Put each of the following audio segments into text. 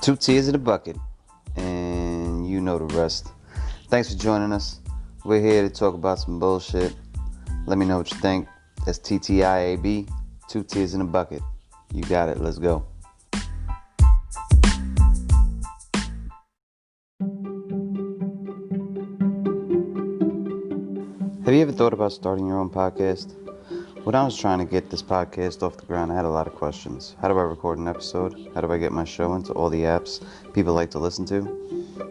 Two tears in the bucket, and you know the rest. Thanks for joining us. We're here to talk about some bullshit. Let me know what you think. That's TTIAB, two tears in the bucket. You got it, let's go. Have you ever thought about starting your own podcast? When I was trying to get this podcast off the ground, I had a lot of questions. How do I record an episode? How do I get my show into all the apps people like to listen to?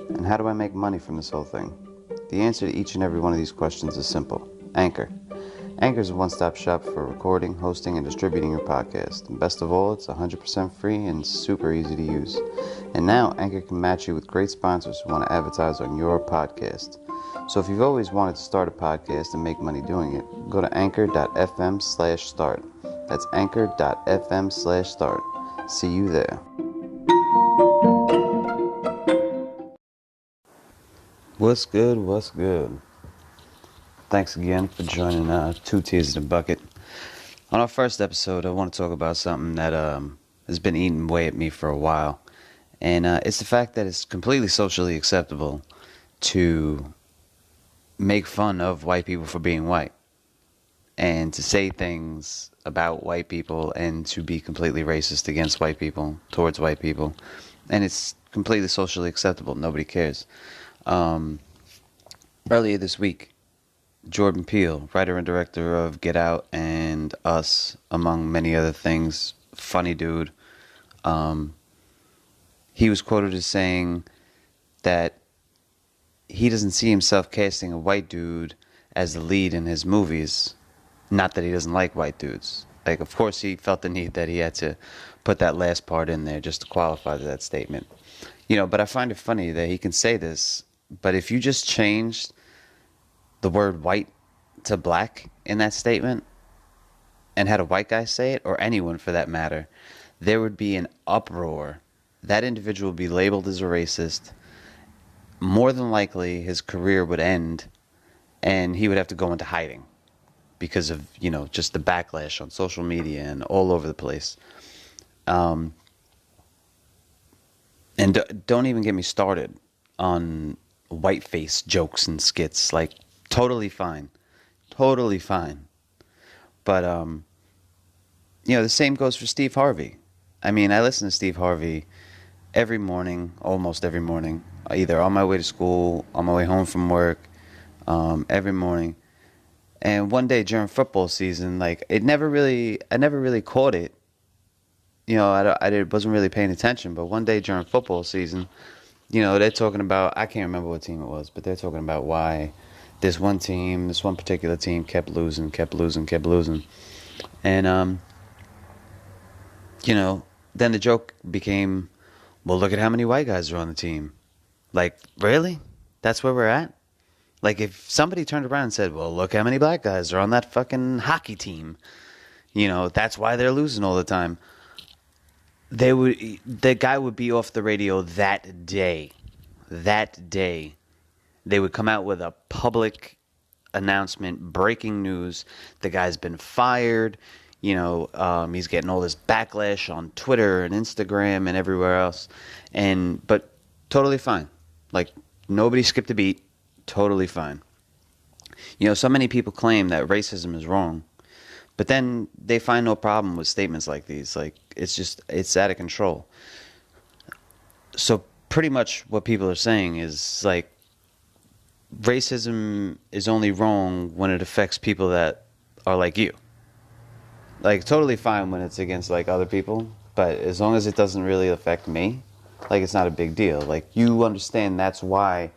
And how do I make money from this whole thing? The answer to each and every one of these questions is simple. Anchor. Anchor is a one-stop shop for recording, hosting, and distributing your podcast. And best of all, it's 100% free and super easy to use. And now, Anchor can match you with great sponsors who want to advertise on your podcast. So if you've always wanted to start a podcast and make money doing it, go to anchor.fm/start. That's anchor.fm/start. See you there. What's good? What's good? Thanks again for joining Two Tears in the Bucket. On our first episode, I want to talk about something that has been eating away at me for a while. And it's the fact that it's completely socially acceptable to make fun of white people for being white, and to say things about white people, and to be completely racist against white people, towards white people, and it's completely socially acceptable. Nobody cares. Earlier this week, Jordan Peele, writer and director of Get Out and Us, among many other things, funny dude, he was quoted as saying that he doesn't see himself casting a white dude as the lead in his movies. Not that he doesn't like white dudes. Like, of course, he felt the need that he had to put that last part in there just to qualify that statement. You know, but I find it funny that he can say this, but if you just changed the word white to black in that statement and had a white guy say it, or anyone for that matter, there would be an uproar. That individual would be labeled as a racist. More than likely, his career would end, and he would have to go into hiding because of, you know, just the backlash on social media and all over the place. And don't even get me started on whiteface jokes and skits. Like, totally fine. Totally fine. But, you know, the same goes for Steve Harvey. I mean, I listen to Steve Harvey every morning, almost every morning, either on my way to school, on my way home from work, every morning. And one day during football season, like, I never really caught it. You know, I wasn't really paying attention. But one day during football season, you know, they're talking about, I can't remember what team it was, but they're talking about why this one particular team kept losing. And, you know, then the joke became, well, look at how many white guys are on the team. Like, really? That's where we're at? Like, if somebody turned around and said, well, look how many black guys are on that fucking hockey team, you know, that's why they're losing all the time, the guy would be off the radio that day. That day. They would come out with a public announcement, breaking news. The guy's been fired. You know, he's getting all this backlash on Twitter and Instagram and everywhere else. But totally fine. Like, nobody skipped a beat. Totally fine. You know, so many people claim that racism is wrong, but then they find no problem with statements like these. Like, it's out of control. So pretty much what people are saying is, like, racism is only wrong when it affects people that are like you. Like, totally fine when it's against, like, other people, but as long as it doesn't really affect me, like, it's not a big deal. Like, you understand that's why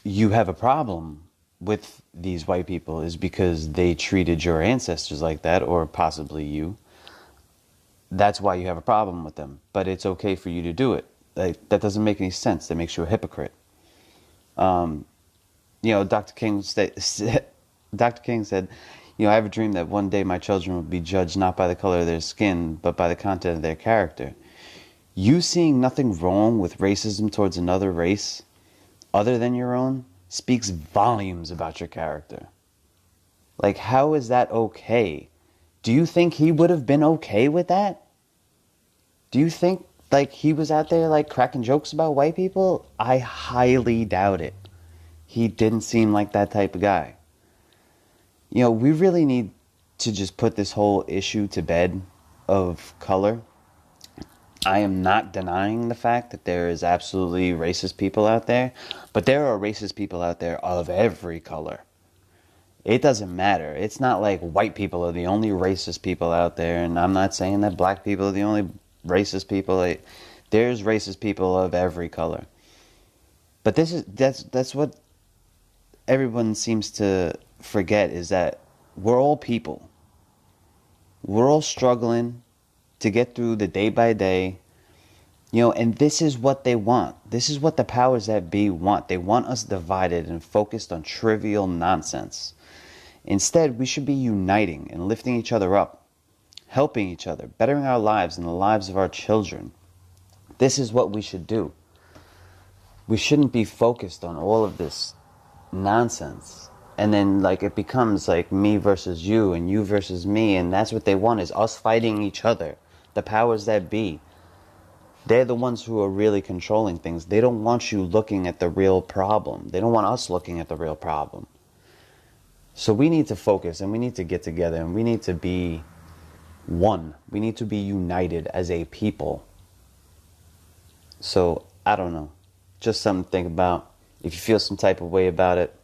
you have a problem with these white people, is because they treated your ancestors like that, or possibly you. That's why you have a problem with them. But it's okay for you to do it. Like, that doesn't make any sense. That makes you a hypocrite. You know, Dr. King said, you know, I have a dream that one day my children will be judged not by the color of their skin, but by the content of their character. You seeing nothing wrong with racism towards another race other than your own speaks volumes about your character. Like, how is that okay? Do you think he would have been okay with that? Do you think Like, he was out there, like, cracking jokes about white people? I highly doubt it. He didn't seem like that type of guy. You know, we really need to just put this whole issue to bed of color. I am not denying the fact that there is absolutely racist people out there, but there are racist people out there of every color. It doesn't matter. It's not like white people are the only racist people out there, and I'm not saying that black people are the only racist people. There's racist people of every color. But that's what everyone seems to forget, is that we're all people. We're all struggling to get through the day by day. You know, and this is what they want. This is what the powers that be want. They want us divided and focused on trivial nonsense. Instead, we should be uniting and lifting each other up, helping each other, bettering our lives and the lives of our children. This is what we should do. We shouldn't be focused on all of this nonsense. And then, like, it becomes like me versus you and you versus me, and that's what they want, is us fighting each other. The powers that be. They're the ones who are really controlling things. They don't want you looking at the real problem. They don't want us looking at the real problem. So we need to focus, and we need to get together, and we need to be one. We need to be united as a people. So, I don't know. Just something to think about. If you feel some type of way about it,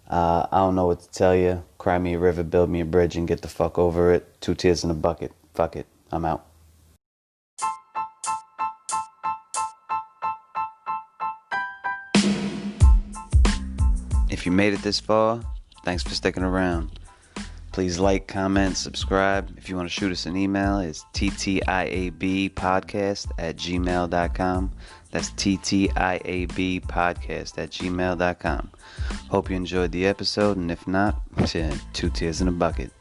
I don't know what to tell you. Cry me a river, build me a bridge, and get the fuck over it. 2 tears in a bucket. Fuck it. I'm out. If you made it this far, thanks for sticking around. Please like, comment, subscribe. If you want to shoot us an email, it's ttiabpodcast@gmail.com. That's ttiabpodcast@gmail.com. Hope you enjoyed the episode, and if not, 2 tears in a bucket.